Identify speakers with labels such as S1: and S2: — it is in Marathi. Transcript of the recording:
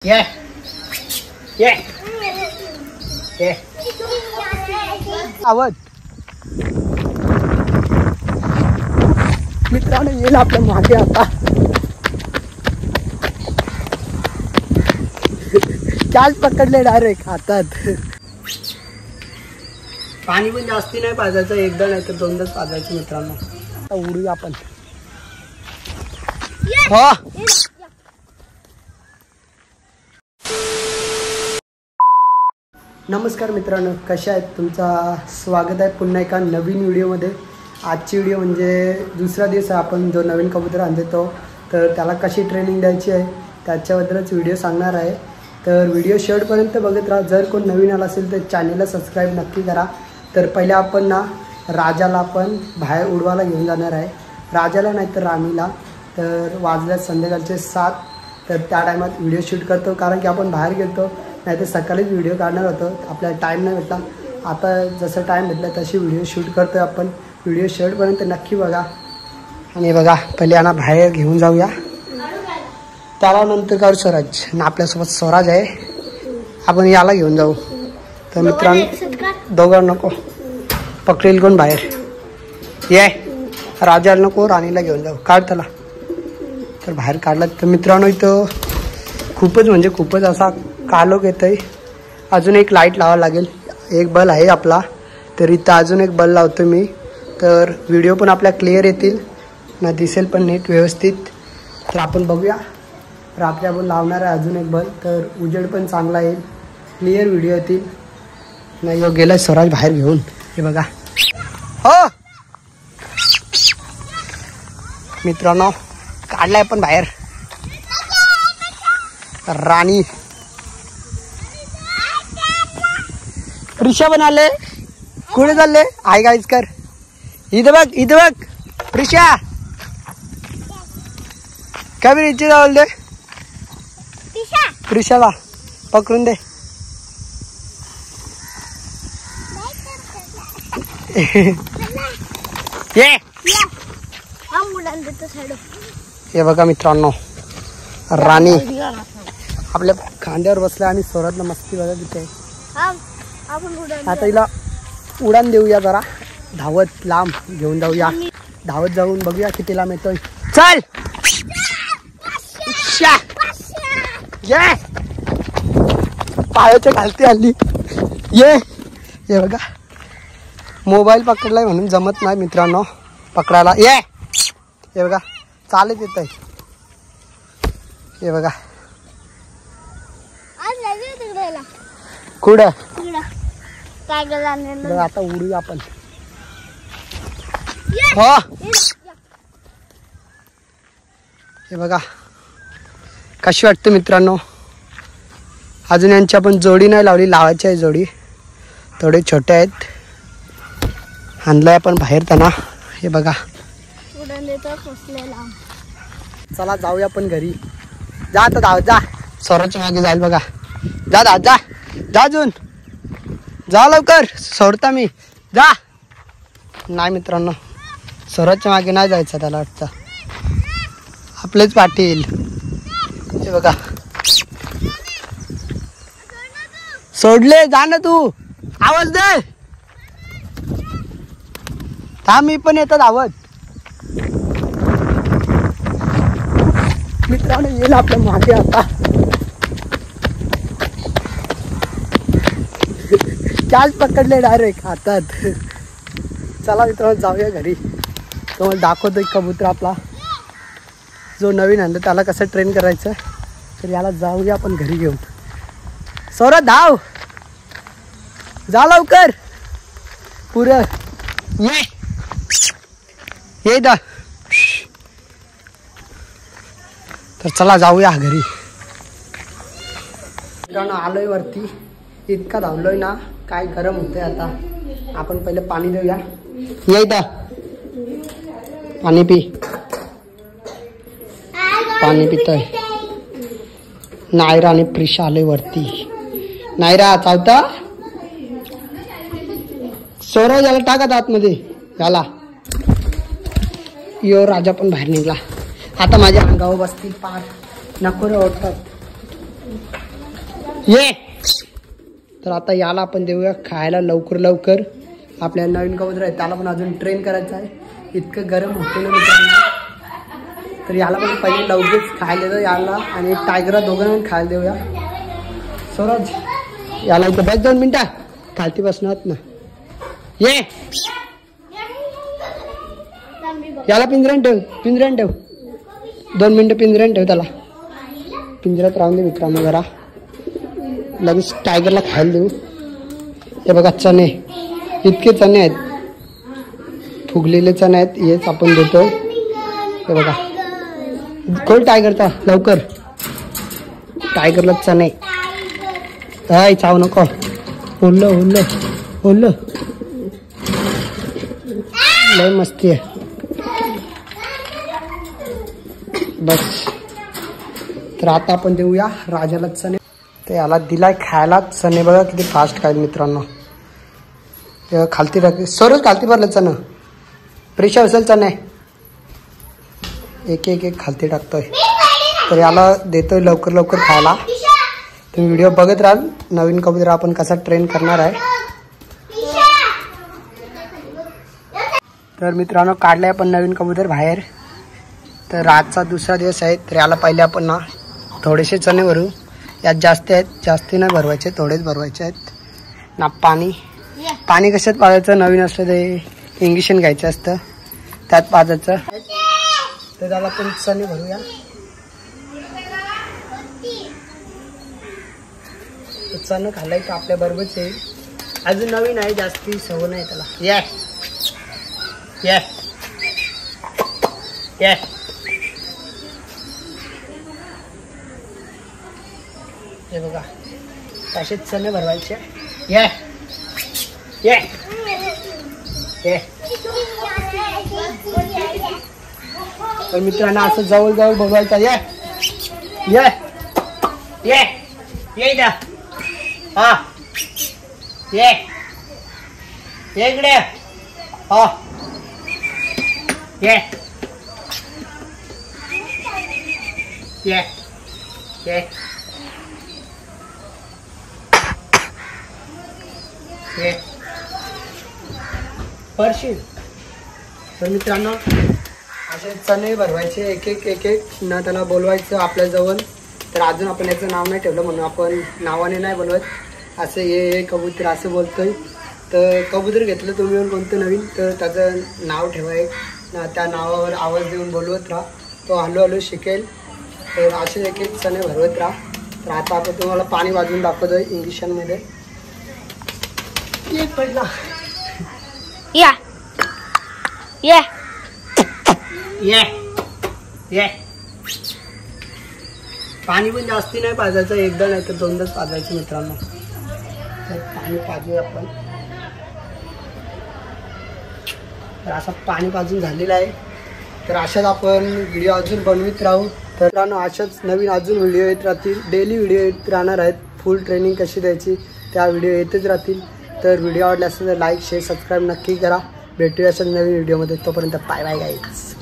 S1: ये ये ये आवाज मित्रांनो येईल आपल्या मागे आता चाल पकडले डायरेक्ट हातात. पाणी पण जास्ती नाही पाजायचं, एकदा नाही तर दोनदाच पाजायचं मित्रांनो. आता उडूया आपण. हो नमस्कार मित्रांनो, कशा आहेत? तुमचा स्वागत आहे पुन्हा एका नवीन व्हिडिओमध्ये. आजची व्हिडिओ म्हणजे दुसरा दिवस आहे. आपण जो नवीन कबूतर आणतो तर त्याला कशी ट्रेनिंग द्यायची आहे त्याच्याबद्दलच व्हिडिओ सांगणार आहे. तर व्हिडिओ शेवटपर्यंत बघत राहा. जर कोण नवीन आला असेल तर चॅनलला सबस्क्राईब नक्की करा. तर पहिले आपण ना राजाला आपण बाहेर उडवायला घेऊन जाणार आहे. राजाला नाही तर राणीला. तर वाजल्यात संध्याकाळचे 7. तर त्या टायमात व्हिडिओ शूट करतो, कारण की आपण बाहेर गेलो नाही तर सकाळीच व्हिडिओ काढणार होतो. आपल्याला टाईम नाही भेटला. आता जसं टाईम भेटला तशी व्हिडिओ शूट करतो आहे आपण. व्हिडिओ शेवटपर्यंत नक्की बघा. आणि बघा पहिले यांना बाहेर घेऊन जाऊया, त्याला नंतर करू स्वराज. आणि आपल्यासोबत स्वराज आहे, आपण याला घेऊन जाऊ. तर मित्रांनो दोघं नको, पकडेल कोण बाहेर. ये राजाला नको, राणीला घेऊन जाऊ. काढ त्याला. तर बाहेर काढला. तर मित्रांनो इथं खूपच म्हणजे खूपच असा कालोख येत आहे. अजून एक लाईट लावावं लागेल. एक बल्ब आहे आपला, तर इथं अजून एक बल्ब लावतो मी. तर व्हिडिओ पण आपल्या क्लिअर येतील ना, दिसेल पण नीट व्यवस्थित. तर आपण बघूया. रात्री आपण लावणार आहे अजून एक बल्ब, तर उजेड पण चांगला येईल, क्लिअर व्हिडिओ येतील. नाही हो गेला स्वराज बाहेर घेऊन. हे बघा. हो मित्रांनो काढलाय पण बाहेर. राणी प्रिशा पण आले. कुठे चालले? आई गाईच कर. इथं बघ, इथं बघ प्रिशा. काय बी इथे जावल दे. प्रिशाला पकडून दे. हे बघा मित्रांनो राणी आपल्या खांद्यावर बसल्या आणि स्वराजला मस्ती बघा तिथे. आता हिला उडान देऊया जरा, धावत लांब घेऊन जाऊया. धावत जाऊन बघूया किती लांब येतोय. चल ये पायाच्या घालते आली. ये हे बघा मोबाईल पकडलाय म्हणून जमत नाही मित्रांनो पकडायला. ये हे बघा चालत येत आहे. हे बघा कुठं आता उडूया आपण. हो हे बघा कशी वाटते मित्रांनो. अजून यांची आपण जोडी नाही लावली, लावायची आहे जोडी. थोडे छोटे आहेत. आणलाय आपण बाहेर त्यांना. हे बघा चला जाऊया आपण घरी. जा आता धाव जा. स्वराच्या मागे जाईल बघा. जा जा जा जा अजून जा लवकर. सोडता मी. जा. नाही मित्रांनो स्वराच्या मागे नाही जायचं, त्याला वाटतं आपलेच पाटील. हे बघा सोडले. जा ना तू. आवाज दे. हा मी पण येतात आवाज. मित्रांनो येईल आपल्या मागे आता. चाल पकडले डायरेक्ट हातात. चला मित्रांनो जाऊया घरी. तुम्हाला दाखवतो एक कबूतर आपला जो नवीन आणलं, त्याला कसं ट्रेन करायचं. तर याला जाऊया आपण घरी घेऊन. सौरभ धाव, जा लवकर. पुरं ये दा. तर चला जाऊया घरी. मित्रांनो आलोय वरती. इतका धावलोय ना, काय गरम होतंय आता. आपण पहिले पाणी देऊया. ये दा पाणी पी. पाणी पितोय. नायरा आणि प्रिशा आलोय वरती. नायरा चालता. सौरव याला टाकत आतमध्ये. याला यो राजा पण बाहेर निघला. आता माझ्या अंगावर बसतील पार. नको रे ओढतात. ये तर आता याला आपण देऊया खायला लवकर लवकर. आपल्या नवीन कबूतर आहे त्याला पण अजून ट्रेन करायचं आहे. इतकं गरम होतं ना मित्रांनो. तर याला पण पहिले लवकरच खायला देऊ याला आणि टायगरला दोघांना पण खायला देऊया. स्वराज याला इथं बस 2 मिनिटं खालती बसणार ना. ये याला पिंजऱ्यात ठेव 2 मिनिटं पिंजऱ्यात ठेव. त्याला पिंजऱ्यात राहून दे मित्रांनो. जरा लगेच टायगरला खायला देऊ. हे बघा चणे, इतके चणे आहेत, फुगलेले चणे आहेत, हेच आपण देतो. हे बघा खोल टायगरचा लवकर. टायगरला चणे हाय चाव नको. ओल्लं लय मस्ती आहे. बस तर आता आपण देऊया राजाला चणे. तर याला दिलाय खायला चणे. बघा किती फास्ट खाईल मित्रांनो. खालती टाक सरच खालती भरलं चणं. प्रेशर असेल चणे एक एक एक खालती टाकतोय. तर याला देतोय लवकर लवकर खायला. तुम्ही व्हिडिओ बघत राहाल. नवीन कबूतर आपण कसा ट्रेन करणार आहे. तर मित्रांनो काढलाय आपण नवीन कबूतर बाहेर. तर आजचा दुसरा दिवस आहे. तर याला पहिले आपण ना थोडेसे चणे भरू. यात जास्त आहेत, जास्ती नाही भरवायचे, थोडेच भरवायचे आहेत ना. पाणी कशात पाजायचं नवीन असलं ते इंजेक्शन घ्यायचं असतं त्यात पाजायचं. तर त्याला पण चणे भरूया. चणं खाल्लाय तर आपल्या बरोबरच आहे. अजून नवीन आहे, जास्ती सवय नाही त्याला. ये हे बघा तसेच चणे भरवायचे. ये तर मित्रांनो असं जवळ जवळ बघायचं. ये इकडे. हा ये इकडे. हा ये परशील. तर मित्रांनो असे चणे भरवायचे एक एक ना. त्याला बोलवायचं आपल्याजवळ. तर अजून आपण याचं नाव नाही ठेवलं म्हणून आपण नावाने नाही बोलवत. असं ये कबूतर असं बोलतोय. तर कबूतर घेतलं तुम्ही येऊन कोणतं नवीन तर त्याचं नाव ठेवाय ना. त्या नावावर आवाज देऊन बोलवत राहा. तो हळूहळू शिकेल. तर असे एक एक चणे भरवत राहा. तर आता आपण तुम्हाला पाणी वाजवून दाखवतोय इंजेक्शनमध्ये. एक पडला. ये पाणी पण जास्ती नाही पाजायचं, एकदा नाही तर 2दाच पाजायचं मित्रांनो. तर पाणी पाजूया आपण. तर असं पाणी पाजून झालेलं आहे. तर अशाच आपण व्हिडिओ अजून बनवित राहू. तर मित्रांनो अशाच नवीन अजून व्हिडिओ येत राहतील. डेली व्हिडिओ येत राहणार आहेत. फुल ट्रेनिंग कशी द्यायची त्या व्हिडिओ येतच राहतील. तर व्हिडिओ आवडला असेल तर लाईक शेअर सबस्क्राईब नक्की करा. भेटूया अशाच नवीन व्हिडिओमध्ये. तोपर्यंत बाय बाय गाईज.